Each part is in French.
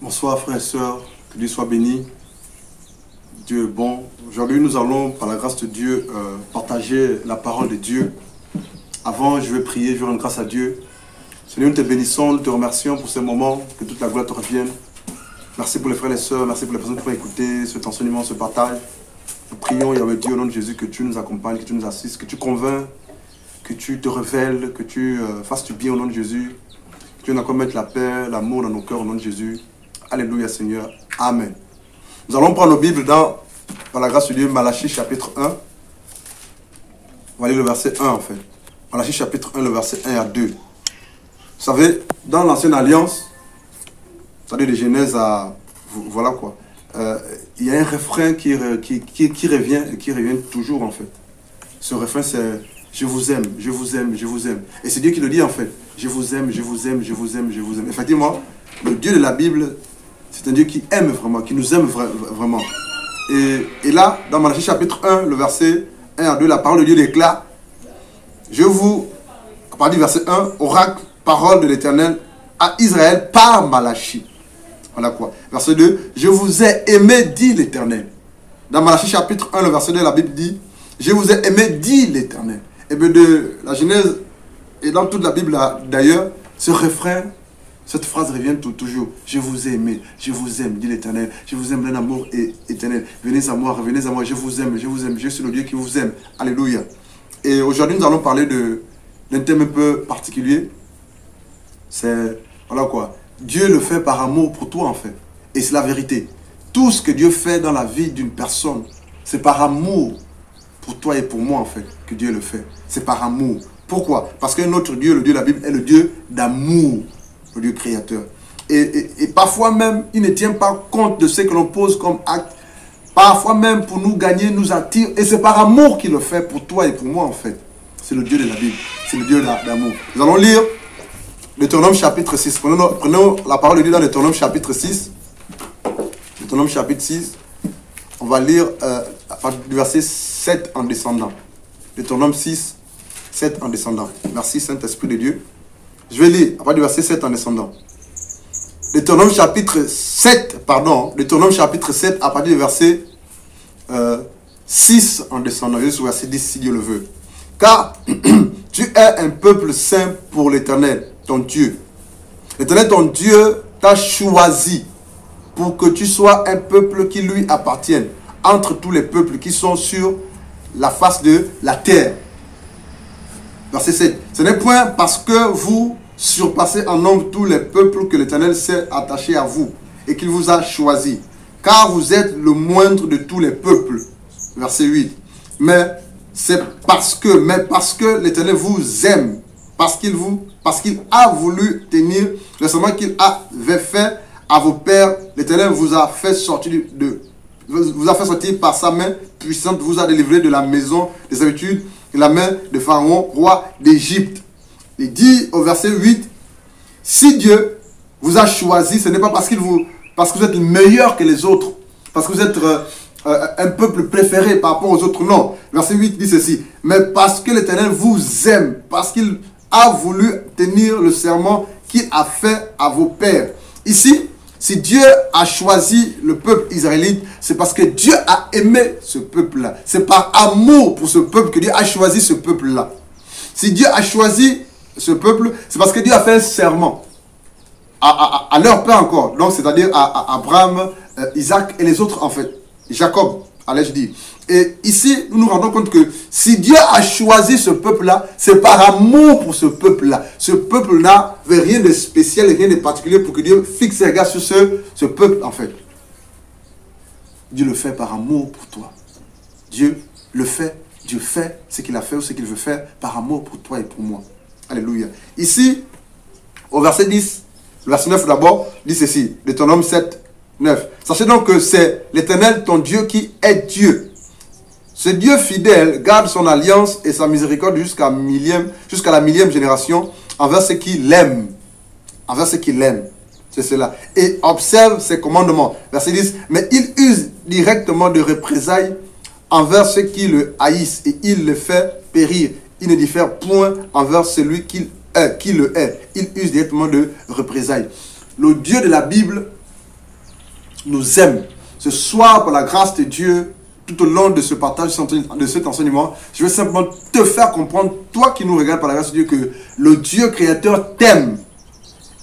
Bonsoir frères et sœurs, que Dieu soit béni. Dieu est bon. Aujourd'hui nous allons, par la grâce de Dieu, partager la parole de Dieu. Avant, je vais prier, je vais rendre grâce à Dieu. Seigneur, nous te bénissons, nous te remercions pour ce moment, que toute la gloire te revienne. Merci pour les frères et les sœurs, merci pour les personnes qui ont écouté cet enseignement, ce partage. Nous prions, Yahweh Dieu, au nom de Jésus, que tu nous accompagnes, que tu nous assistes, que tu convaincs, que tu te révèles, que tu fasses du bien au nom de Jésus. Que tu nous accompagnes mettre la paix, l'amour dans nos cœurs au nom de Jésus. Alléluia Seigneur. Amen. Nous allons prendre nos Bibles dans, par la grâce de Dieu, Malachie chapitre 1. On va lire le verset 1 en fait. Malachie chapitre 1, le verset 1 à 2. Vous savez, dans l'ancienne alliance, c'est-à-dire de Genèse à... Voilà quoi. Il y a un refrain qui revient et qui revient toujours en fait. Ce refrain c'est « Je vous aime, je vous aime, je vous aime ». Et c'est Dieu qui le dit en fait. « Je vous aime, je vous aime, je vous aime, je vous aime ». Effectivement, le Dieu de la Bible, c'est un Dieu qui aime vraiment, qui nous aime vraiment. Et là, dans Malachie chapitre 1, le verset 1 à 2, la parole de Dieu déclare « Je vous, à partir du verset 1, oracle, parole de l'Éternel à Israël par Malachie. » Voilà quoi. Verset 2, « Je vous ai aimé, dit l'Éternel. » Dans Malachie chapitre 1, le verset 2, la Bible dit « Je vous ai aimé, dit l'Éternel. » Et bien de la Genèse et dans toute la Bible d'ailleurs, ce refrain, cette phrase revient toujours. Je vous ai aimé, je vous aime, dit l'Éternel. Je vous aime d'un amour éternel. Venez à moi, je vous aime, je vous aime. Je suis le Dieu qui vous aime. Alléluia. Et aujourd'hui, nous allons parler d'un thème un peu particulier. C'est, voilà quoi. Dieu le fait par amour pour toi en fait. Et c'est la vérité. Tout ce que Dieu fait dans la vie d'une personne, c'est par amour pour toi et pour moi en fait que Dieu le fait. C'est par amour. Pourquoi? Parce que notre Dieu, le Dieu de la Bible, est le Dieu d'amour. Le Dieu créateur. Et parfois même, il ne tient pas compte de ce que l'on pose comme acte. Parfois même, pour nous gagner, nous attire. Et c'est par amour qu'il le fait pour toi et pour moi, en fait. C'est le Dieu de la Bible. C'est le Dieu d'amour. Nous allons lire Deutéronome chapitre 6. Prenons la parole de Dieu dans Deutéronome chapitre 6. Deutéronome chapitre 6. On va lire à partir du verset 7 en descendant. Deutéronome 6, 7 en descendant. Merci, Saint-Esprit de Dieu. Je vais lire à partir du verset 7 en descendant. Deutéronome chapitre 7, à partir du verset 6 en descendant, jusqu'au verset 10 si Dieu le veut. Car tu es un peuple saint pour l'Éternel, ton Dieu. L'Éternel, ton Dieu, t'a choisi pour que tu sois un peuple qui lui appartienne entre tous les peuples qui sont sur la face de la terre. Verset 7. Ce n'est point parce que vous surpassez en nombre tous les peuples que l'Éternel s'est attaché à vous et qu'il vous a choisi. Car vous êtes le moindre de tous les peuples. Verset 8. Mais parce que l'Éternel vous aime, parce qu'il a voulu tenir le serment qu'il avait fait à vos pères, l'Éternel vous a fait sortir par sa main puissante, vous a délivré de la maison des servitudes, de la main de Pharaon, roi d'Égypte. Il dit au verset 8, si Dieu vous a choisi, ce n'est pas parce que vous êtes meilleur que les autres, parce que vous êtes un peuple préféré par rapport aux autres, non. Verset 8 dit ceci, mais parce que l'Éternel vous aime, parce qu'il a voulu tenir le serment qu'il a fait à vos pères. Ici, si Dieu a choisi le peuple israélite, c'est parce que Dieu a aimé ce peuple-là. C'est par amour pour ce peuple que Dieu a choisi ce peuple-là. Si Dieu a choisi ce peuple, c'est parce que Dieu a fait un serment à leur père encore. Donc, c'est-à-dire à Abraham, Isaac et les autres en fait. Jacob, allais-je dire. Et ici, nous nous rendons compte que si Dieu a choisi ce peuple-là, c'est par amour pour ce peuple-là. Ce peuple-là n'avait rien de spécial, rien de particulier pour que Dieu fixe ses regards sur ce peuple, en fait. Dieu le fait par amour pour toi. Dieu le fait, Dieu fait ce qu'il a fait ou ce qu'il veut faire par amour pour toi et pour moi. Alléluia. Ici, au verset 10, le verset 9 d'abord, dit ceci, Deutéronome 7, 9. Sachez donc que c'est l'Éternel, ton Dieu, qui est Dieu. Ce Dieu fidèle garde son alliance et sa miséricorde jusqu'à la millième génération envers ceux qui l'aiment. Envers ceux qui l'aiment. C'est cela. Et observe ses commandements. Verset 10. Mais il use directement de représailles envers ceux qui le haïssent et il le fait périr. Il ne diffère point envers celui qui le hait. Il use directement de représailles. Le Dieu de la Bible nous aime. Ce soir, par la grâce de Dieu, tout au long de ce partage, de cet enseignement, je vais simplement te faire comprendre, toi qui nous regardes par la grâce de Dieu, que le Dieu créateur t'aime.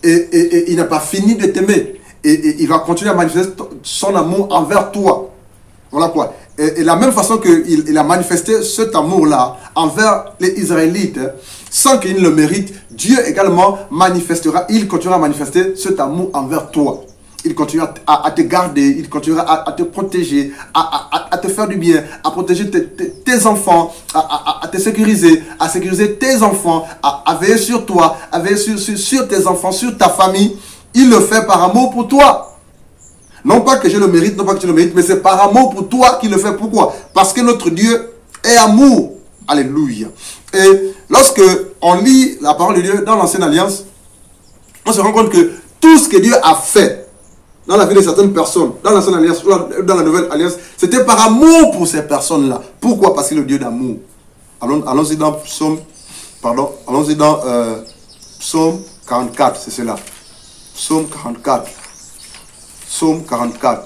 Et il n'a pas fini de t'aimer. Et il va continuer à manifester son amour envers toi. Voilà quoi. Et la même façon qu'il a manifesté cet amour-là envers les Israélites, sans qu'ils le méritent, Dieu également manifestera, il continuera à manifester cet amour envers toi. Il continuera à te garder, il continuera à te protéger, à te faire du bien, à protéger tes enfants, à te sécuriser, à sécuriser tes enfants, à veiller sur toi, à veiller sur tes enfants, sur ta famille. Il le fait par amour pour toi. Non pas que je le mérite, non pas que tu le mérites, mais c'est par amour pour toi qu'il le fait. Pourquoi? Parce que notre Dieu est amour. Alléluia. Et lorsque on lit la parole de Dieu dans l'Ancienne Alliance, on se rend compte que tout ce que Dieu a fait dans la vie de certaines personnes, dans l'Ancienne Alliance ou dans la Nouvelle Alliance, c'était par amour pour ces personnes-là. Pourquoi? Parce qu'il est le Dieu d'amour. Allons-y dans Psaume 44, c'est cela. Psaume 44. Psaume 44.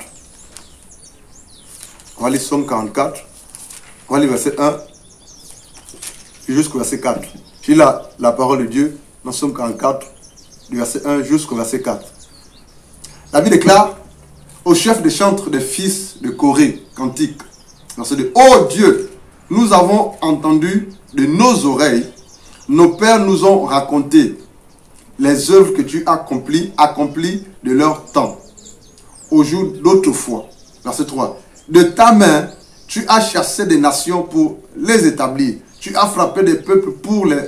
On va lire Psaume 44. On va lire verset 1 jusqu'au verset 4. J'ai la parole de Dieu dans Psaume 44, du verset 1 jusqu'au verset 4. La Bible déclare au chef des chantres des fils de Corée, cantique, verset 2. Ô Dieu, nous avons entendu de nos oreilles, nos pères nous ont raconté les œuvres que tu as accomplies de leur temps, au jour d'autrefois. Verset 3. De ta main, tu as chassé des nations pour les établir. Tu as frappé des peuples pour les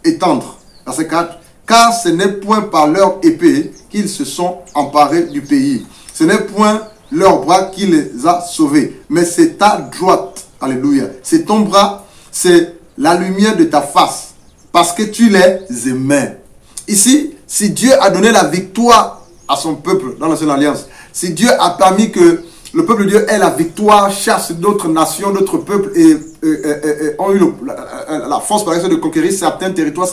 étendre. Verset 4. Car ce n'est point par leur épée qu'ils se sont emparés du pays. Ce n'est point leur bras qui les a sauvés, mais c'est ta droite. Alléluia. C'est ton bras, c'est la lumière de ta face, parce que tu les aimais. Ici, si Dieu a donné la victoire à son peuple dans l'Ancienne Alliance, si Dieu a permis que le peuple de Dieu ait la victoire, chasse d'autres nations, d'autres peuples et ont eu la force par exemple de conquérir certains territoires,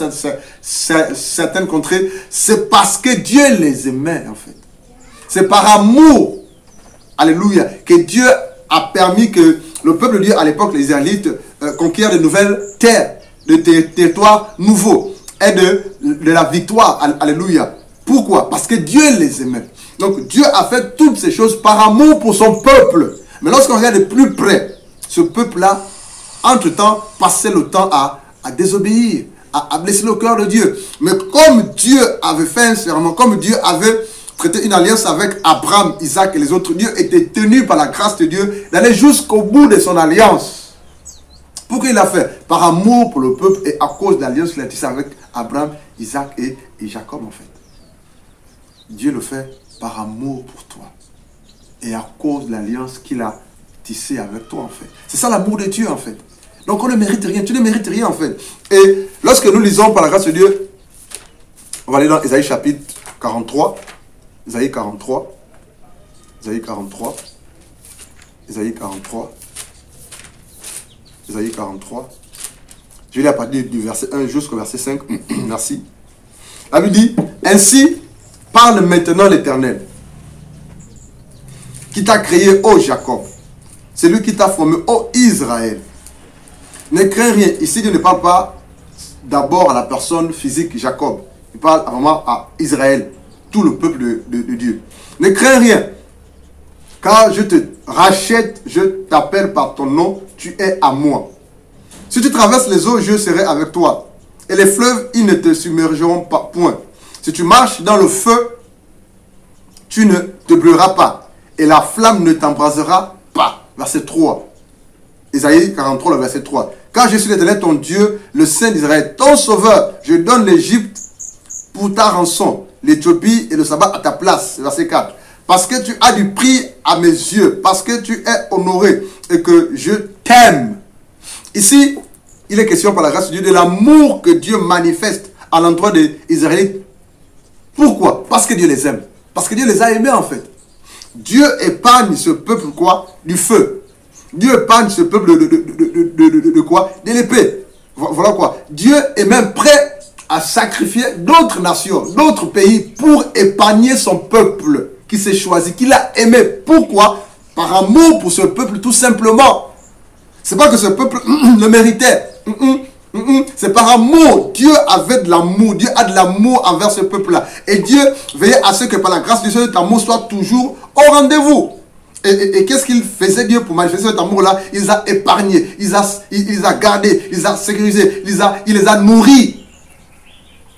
certaines contrées, c'est parce que Dieu les aimait en fait. C'est par amour, alléluia, que Dieu a permis que le peuple de Dieu à l'époque, les Israélites, conquièrent de nouvelles terres, de territoires nouveaux et de la victoire, alléluia. Pourquoi? Parce que Dieu les aimait. Donc Dieu a fait toutes ces choses par amour pour son peuple. Mais lorsqu'on regarde de plus près, ce peuple-là, entre-temps, passait le temps à désobéir, à blesser le cœur de Dieu. Mais comme Dieu avait fait un serment, comme Dieu avait traité une alliance avec Abraham, Isaac et les autres, Dieu était tenu par la grâce de Dieu d'aller jusqu'au bout de son alliance. Pourquoi il l'a fait? Par amour pour le peuple et à cause de l'alliance qu'il a tissée avec Abraham, Isaac et Jacob en fait. Dieu le fait par amour pour toi et à cause de l'alliance qu'il a tissée avec toi en fait. C'est ça l'amour de Dieu en fait. Donc on ne mérite rien, tu ne mérites rien en fait. Et lorsque nous lisons par la grâce de Dieu, on va aller dans Ésaïe chapitre 43, Ésaïe 43, Ésaïe 43, Ésaïe 43, Ésaïe 43. Je vais lire à partir du verset 1 jusqu'au verset 5. Merci. La Bible dit, ainsi parle maintenant l'Éternel, qui t'a créé, ô Jacob, celui qui t'a formé, ô Israël. Ne crains rien. Ici, Dieu ne parle pas d'abord à la personne physique Jacob. Il parle vraiment à Israël, tout le peuple de Dieu. Ne crains rien, car je te rachète, je t'appelle par ton nom, tu es à moi. Si tu traverses les eaux, je serai avec toi. Et les fleuves, ils ne te submergeront pas, point. Si tu marches dans le feu, tu ne te brûleras pas. Et la flamme ne t'embrasera pas. Verset 3. Ésaïe 43, le verset 3. Car je suis l'Éternel, ton Dieu, le Saint d'Israël, ton sauveur. Je donne l'Égypte pour ta rançon, l'Éthiopie et le sabbat à ta place. Verset 4. Parce que tu as du prix à mes yeux, parce que tu es honoré et que je t'aime. Ici, il est question par la grâce de Dieu de l'amour que Dieu manifeste à l'endroit des Israélites. Pourquoi? Parce que Dieu les aime. Parce que Dieu les a aimés en fait. Dieu épargne ce peuple quoi? Du feu. Dieu épargne ce peuple de quoi? De l'épée. Voilà quoi. Dieu est même prêt à sacrifier d'autres nations, d'autres pays pour épargner son peuple qui s'est choisi, qui l'a aimé. Pourquoi? Par amour pour ce peuple, tout simplement. C'est pas que ce peuple le méritait. C'est par amour. Dieu avait de l'amour. Dieu a de l'amour envers ce peuple-là. Et Dieu veillait à ce que par la grâce de Dieu, cet amour soit toujours au rendez-vous. Et qu'est-ce qu'il faisait Dieu pour manifester cet amour-là? Il les a épargnés, il les a gardés, il les a sécurisés, il les a nourris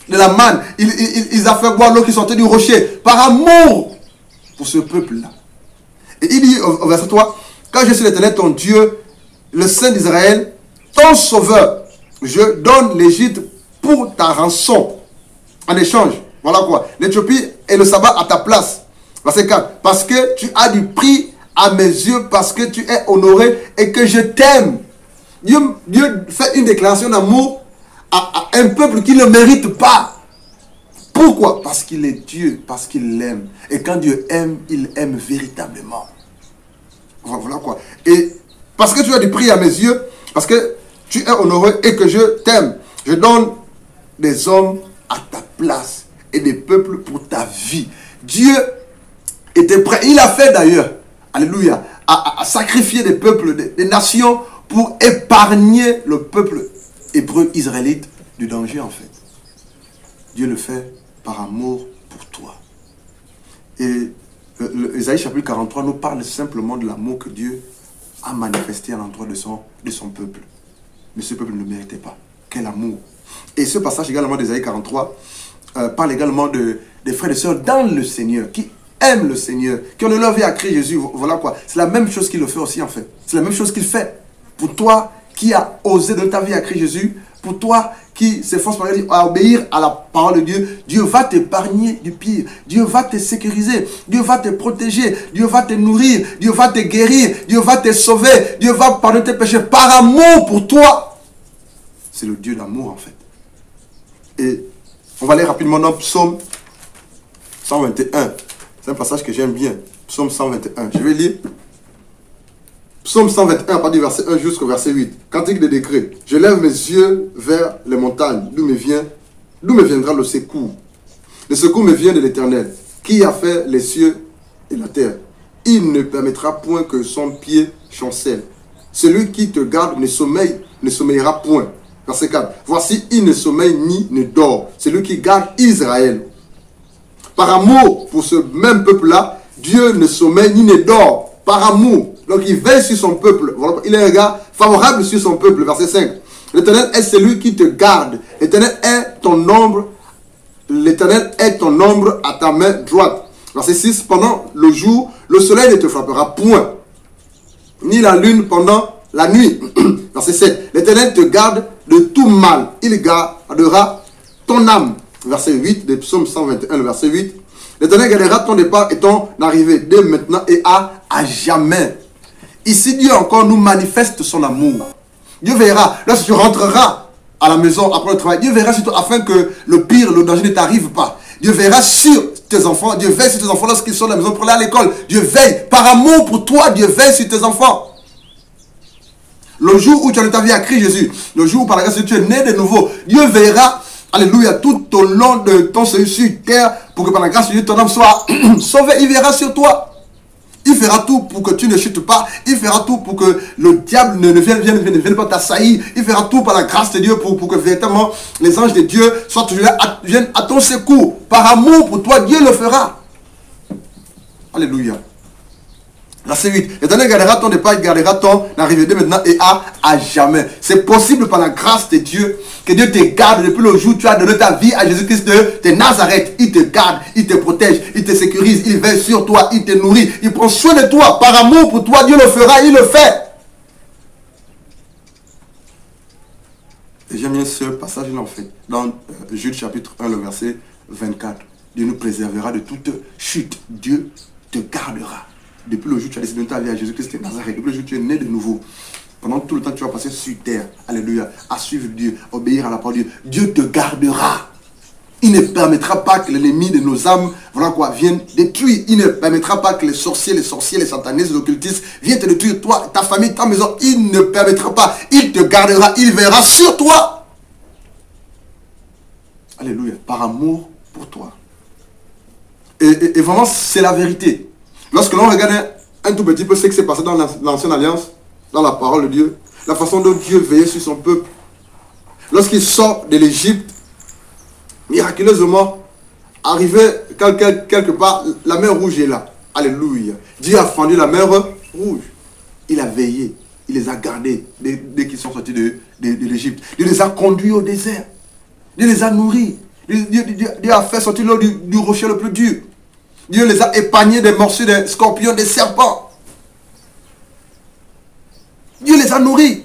de la manne. Il a fait boire l'eau qui sortait du rocher. Par amour pour ce peuple-là. Et il dit au verset 3, quand je suis l'Éternel ton Dieu, le Saint d'Israël, ton sauveur, je donne l'Égypte pour ta rançon. En échange, voilà quoi. L'Éthiopie et le sabbat à ta place. Verset 4. Parce que tu as du prix à mes yeux, parce que tu es honoré et que je t'aime. Dieu fait une déclaration d'amour à un peuple qui ne mérite pas. Pourquoi? Parce qu'il est Dieu, parce qu'il l'aime. Et quand Dieu aime, il aime véritablement. Voilà quoi. Et parce que tu as du prix à mes yeux, parce que tu es honoré et que je t'aime, je donne des hommes à ta place et des peuples pour ta vie. Dieu était prêt, il a fait d'ailleurs, alléluia, à sacrifier des peuples, des nations pour épargner le peuple hébreu israélite du danger en fait. Dieu le fait par amour pour toi. Et Ésaïe chapitre 43 nous parle simplement de l'amour que Dieu a manifesté à l'endroit de son peuple. Mais ce peuple ne le méritait pas. Quel amour! Et ce passage également d'Ésaïe 43 parle également des frères et sœurs dans le Seigneur, qui aiment le Seigneur, qui ont de leur vie à Christ Jésus. Voilà quoi. C'est la même chose qu'il le fait aussi en fait. C'est la même chose qu'il fait. Pour toi qui as osé donner ta vie à Christ Jésus, pour toi qui s'efforce à obéir à la parole de Dieu, Dieu va t'épargner du pire. Dieu va te sécuriser. Dieu va te protéger. Dieu va te nourrir. Dieu va te guérir. Dieu va te sauver. Dieu va pardonner tes péchés par amour pour toi. C'est le Dieu d'amour en fait. Et on va aller rapidement dans Psaume 121. C'est un passage que j'aime bien. Psaume 121. Je vais lire. Psaume 121, à partir du verset 1 jusqu'au verset 8. Cantique des décrets. Je lève mes yeux vers les montagnes, d'où me viendra le secours. Le secours me vient de l'Éternel, qui a fait les cieux et la terre. Il ne permettra point que son pied chancelle. Celui qui te garde ne sommeillera point. Verset 4. Voici, il ne sommeille ni ne dort. Celui qui garde Israël. Par amour pour ce même peuple-là, Dieu ne sommeille ni ne dort. Par amour. Donc il veille sur son peuple. Voilà. Il est un regard favorable sur son peuple. Verset 5. L'Éternel est celui qui te garde. L'Éternel est ton ombre. L'Éternel est ton ombre à ta main droite. Verset 6. Pendant le jour, le soleil ne te frappera point, ni la lune pendant la nuit. Verset 7. L'Éternel te garde de tout mal. Il gardera ton âme. Verset 8 de Psaume 121, le verset 8. L'Éternel gardera ton départ et ton arrivée dès maintenant et à jamais. Ici, Dieu encore nous manifeste son amour. Dieu verra, lorsque tu rentreras à la maison après le travail, Dieu verra sur toi afin que le pire, le danger ne t'arrive pas. Dieu verra sur tes enfants, Dieu veille sur tes enfants lorsqu'ils sont à la maison pour aller à l'école. Dieu veille, par amour pour toi, Dieu veille sur tes enfants. Le jour où tu as donné ta vie à Christ Jésus, le jour où par la grâce de Dieu tu es né de nouveau, Dieu verra, alléluia, tout au long de ton séjour sur terre, pour que par la grâce de Dieu ton âme soit sauvée. Il verra sur toi. Il fera tout pour que tu ne chutes pas. Il fera tout pour que le diable ne vienne pas t'assaillir. Il fera tout par la grâce de Dieu pour que véritablement les anges de Dieu soient toujours là, viennent à ton secours. Par amour pour toi, Dieu le fera. Alléluia. Verset 8. L'Éternel gardera ton départ, il gardera ton arrivée dès maintenant et à jamais. C'est possible par la grâce de Dieu que Dieu te garde depuis le jour où tu as donné ta vie à Jésus-Christ de Nazareth. Il te garde, il te protège, il te sécurise, il veille sur toi, il te nourrit, il prend soin de toi. Par amour pour toi, Dieu le fera, il le fait. Et j'aime bien ce passage-là en fait. Dans Jude chapitre 1, le verset 24. Dieu nous préservera de toute chute. Dieu te gardera. Depuis le jour où tu as décidé de ta vie à Jésus-Christ de Nazareth, depuis le jour où tu es né de nouveau, pendant tout le temps que tu vas passer sur terre, alléluia, à suivre Dieu, obéir à la parole de Dieu, Dieu te gardera. Il ne permettra pas que l'ennemi de nos âmes, voilà quoi, vienne détruire. Il ne permettra pas que les sorciers, les satanistes, les occultistes viennent te détruire, toi, ta famille, ta maison. Il ne permettra pas. Il te gardera, il verra sur toi. Alléluia, par amour pour toi. Et vraiment, c'est la vérité. Lorsque l'on regarde un tout petit peu ce qui s'est passé dans l'Ancienne Alliance, dans la parole de Dieu, la façon dont Dieu veillait sur son peuple, lorsqu'il sort de l'Égypte, miraculeusement, arrivé quelque part, la mer rouge est là. Alléluia. Dieu a fendu la mer rouge. Il a veillé. Il les a gardés dès qu'ils sont sortis de l'Égypte. Dieu les a conduits au désert. Dieu les a nourris. Dieu a fait sortir l'eau du rocher le plus dur. Dieu les a épargnés des morsures des scorpions, des serpents. Dieu les a nourris.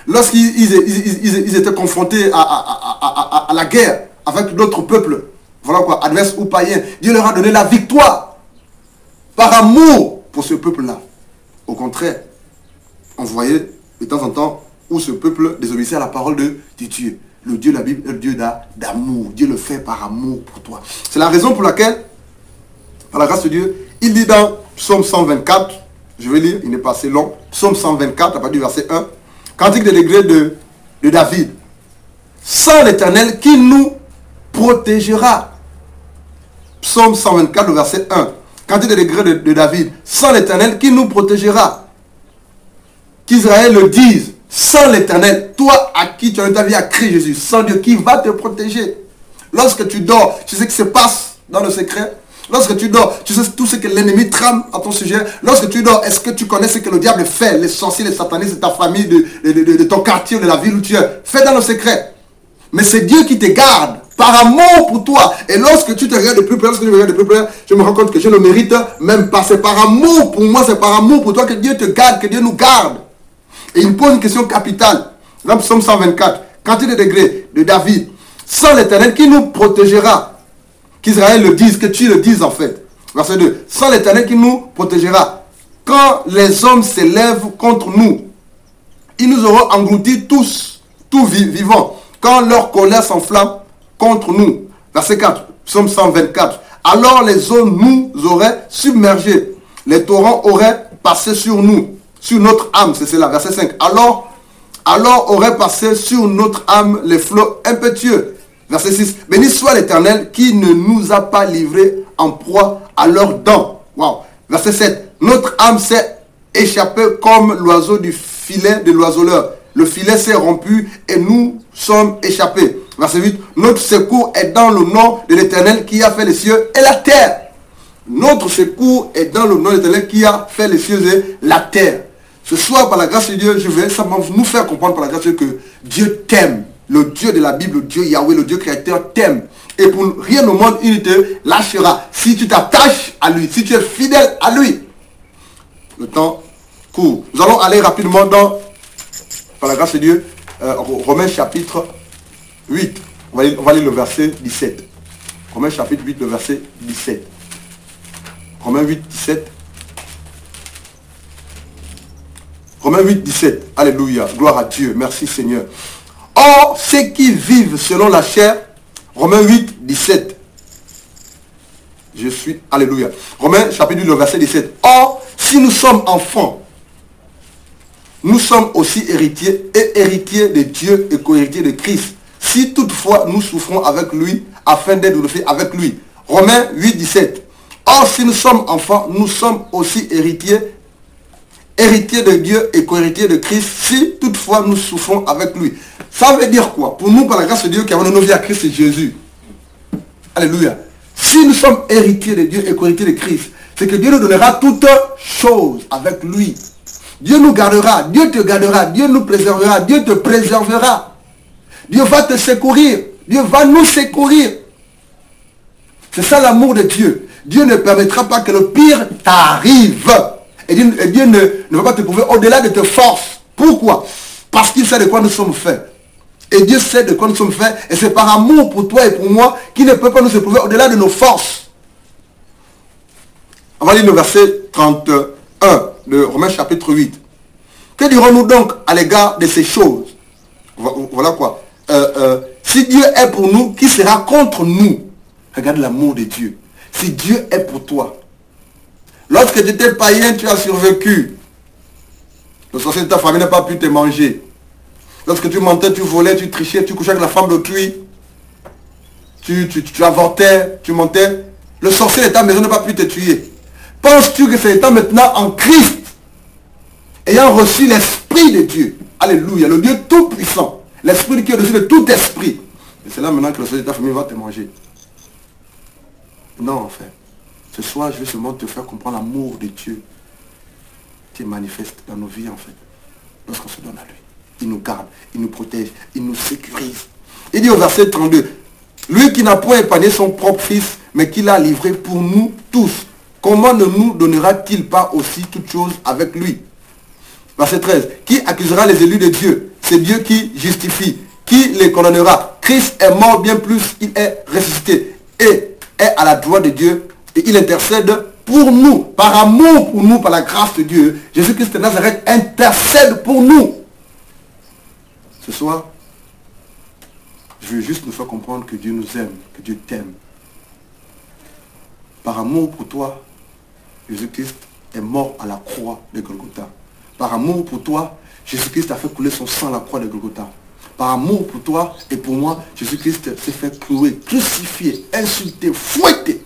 Lorsqu'ils étaient confrontés à la guerre avec d'autres peuples, voilà quoi, adverses ou païens, Dieu leur a donné la victoire par amour pour ce peuple-là. Au contraire, on voyait de temps en temps où ce peuple désobéissait à la parole de Dieu. Le Dieu de la Bible est le Dieu d'amour. Dieu le fait par amour pour toi. C'est la raison pour laquelle, par la grâce de Dieu, il dit dans Psaume 124, je vais lire, il n'est pas assez long, Psaume 124, à partir du verset 1, Cantique des degrés de David. Sans l'Éternel qui nous protégera. Psaume 124, le verset 1. Cantique des degrés de David. Sans l'Éternel qui nous protégera. Qu'Israël le dise. Sans l'Éternel, toi à qui tu as eu ta vie à Christ Jésus, sans Dieu qui va te protéger. Lorsque tu dors, tu sais ce qui se passe dans le secret. Lorsque tu dors, tu sais tout ce que l'ennemi trame à ton sujet. Lorsque tu dors, est-ce que tu connais ce que le diable fait? Les sorciers, les satanistes de ta famille, de ton quartier, de la ville où tu es. Fais dans le secret. Mais c'est Dieu qui te garde par amour pour toi. Et lorsque tu te regardes de plus près, lorsque je me regarde de plus près, je me rends compte que je ne mérite même pas. C'est par amour pour moi, c'est par amour pour toi que Dieu te garde, que Dieu nous garde. Et il pose une question capitale. Dans Psaume 124, Cantique des degrés de David. Sans l'Éternel qui nous protégera. Qu'Israël le dise, que tu le dises en fait. Verset 2. Sans l'Éternel qui nous protégera. Quand les hommes s'élèvent contre nous, ils nous auront engloutis tous, tout vivants. Quand leur colère s'enflamme contre nous. Verset 4. Psaume 124. Alors les eaux nous auraient submergés. Les torrents auraient passé sur nous. Sur notre âme, c'est cela, verset 5. Alors aurait passé sur notre âme les flots impétueux. Verset 6. Béni soit l'Éternel qui ne nous a pas livrés en proie à leurs dents. Wow. Verset 7. Notre âme s'est échappée comme l'oiseau du filet de l'oiseleur. Le filet s'est rompu et nous sommes échappés. Verset 8. Notre secours est dans le nom de l'Éternel qui a fait les cieux et la terre. Notre secours est dans le nom de l'Éternel qui a fait les cieux et la terre. Ce soir, par la grâce de Dieu, je vais simplement nous faire comprendre par la grâce de Dieu que Dieu t'aime. Le Dieu de la Bible, le Dieu Yahweh, le Dieu créateur t'aime. Et pour rien au monde, il ne te lâchera. Si tu t'attaches à lui, si tu es fidèle à lui. Le temps court. Nous allons aller rapidement dans, par la grâce de Dieu, Romains chapitre 8. On va lire le verset 17. Romains chapitre 8, le verset 17. Romains 8, 17. Romains 8, 17. Alléluia. Gloire à Dieu. Merci Seigneur. Or, ceux qui vivent selon la chair, Romains 8, 17. Je suis... Alléluia. Romains chapitre 8, le verset 17. Or, si nous sommes enfants, nous sommes aussi héritiers et héritiers de Dieu et co-héritiers de Christ. Si toutefois nous souffrons avec lui, afin d'être glorifiés avec lui. Romains 8, 17. Or, si nous sommes enfants, nous sommes aussi héritiers de Dieu et co-héritiers de Christ, si toutefois nous souffrons avec lui. Ça veut dire quoi? Pour nous, par la grâce de Dieu qui avons nos vies à Christ et Jésus. Alléluia. Si nous sommes héritiers de Dieu et co-héritiers de Christ, c'est que Dieu nous donnera toutes choses avec lui. Dieu nous gardera, Dieu te gardera, Dieu nous préservera, Dieu te préservera. Dieu va te secourir, Dieu va nous secourir. C'est ça l'amour de Dieu. Dieu ne permettra pas que le pire t'arrive. Et Dieu ne va pas te prouver au-delà de tes forces. Pourquoi? Parce qu'il sait de quoi nous sommes faits. Et Dieu sait de quoi nous sommes faits. Et c'est par amour pour toi et pour moi qu'il ne peut pas nous éprouver au-delà de nos forces. On va lire le verset 31 de Romains chapitre 8. Que dirons-nous donc à l'égard de ces choses? Voilà quoi. Si Dieu est pour nous, qui sera contre nous? Regarde l'amour de Dieu. Si Dieu est pour toi, lorsque tu étais païen, tu as survécu. Le sorcier de ta famille n'a pas pu te manger. Lorsque tu mentais, tu volais, tu trichais, tu couchais avec la femme d'autrui, tu avortais, tu mentais. Le sorcier de ta maison n'a pas pu te tuer. Penses-tu que c'est étant maintenant en Christ, ayant reçu l'Esprit de Dieu, alléluia, le Dieu tout-puissant, l'Esprit qui est au-dessus de tout esprit, et c'est là maintenant que le sorcier de ta famille va te manger? Non, en fait. Ce soir, je vais seulement te faire comprendre l'amour de Dieu qui est manifeste dans nos vies, en fait, lorsqu'on se donne à lui. Il nous garde, il nous protège, il nous sécurise. Il dit au verset 32, lui qui n'a point épargné son propre fils, mais qui l'a livré pour nous tous, comment ne nous donnera-t-il pas aussi toutes choses avec lui? Verset 13, qui accusera les élus de Dieu? C'est Dieu qui justifie. Qui les condamnera? Christ est mort, bien plus, il est ressuscité et est à la droite de Dieu, et il intercède pour nous, par amour pour nous, par la grâce de Dieu. Jésus-Christ de Nazareth intercède pour nous. Ce soir, je veux juste nous faire comprendre que Dieu nous aime, que Dieu t'aime. Par amour pour toi, Jésus-Christ est mort à la croix de Golgotha. Par amour pour toi, Jésus-Christ a fait couler son sang à la croix de Golgotha. Par amour pour toi et pour moi, Jésus-Christ s'est fait clouer, crucifié, insulté, fouetté.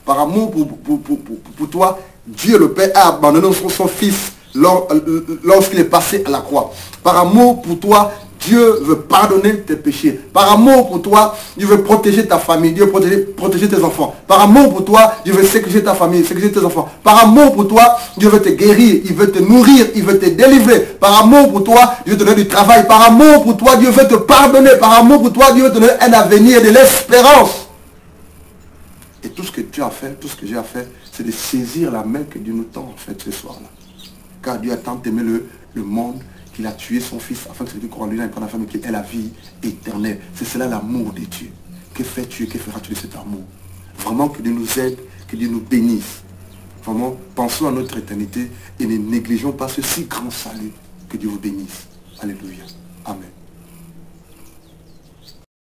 Par amour pour toi, Dieu le Père a abandonné son Fils lorsqu'il est passé à la croix. Par amour pour toi, Dieu veut pardonner tes péchés. Par amour pour toi, Dieu veut protéger ta famille, Dieu veut protéger tes enfants. Par amour pour toi, Dieu veut sécuriser ta famille, sécuriser tes enfants. Par amour pour toi, Dieu veut te guérir, il veut te nourrir, il veut te délivrer. Par amour pour toi, Dieu veut te donner du travail. Par amour pour toi, Dieu veut te pardonner. Par amour pour toi, Dieu veut te donner un avenir et de l'espérance. Et tout ce que tu as fait, tout ce que j'ai à faire, c'est de saisir la main que Dieu nous tend en fait ce soir-là. Car Dieu a tant aimé le monde qu'il a tué son fils afin que celui qui croit en lui n'ait pas la femme qui ait la vie éternelle. C'est cela l'amour de Dieu. Que fais-tu et que feras-tu de cet amour? Vraiment que Dieu nous aide, que Dieu nous bénisse. Vraiment, pensons à notre éternité et ne négligeons pas ce si grand salut. Que Dieu vous bénisse. Alléluia.